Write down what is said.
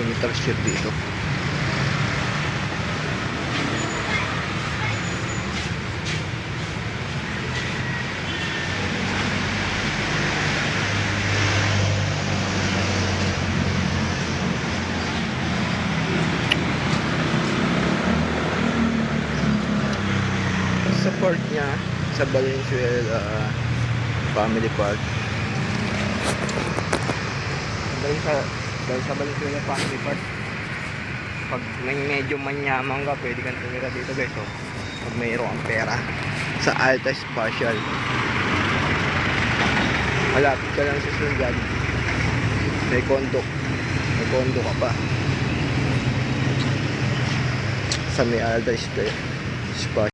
Yung ship dito. Sa port niya, sa Valenzuela Family Park. Dahil sa Valenzuela Family Park, pag medyo manyaman ka, pwede kang tumira dito guys. So, pag mayroon kang pera sa Alta Spatial, malapit ka lang sa Singgad, may condo ka pa sa may Alta Spatial.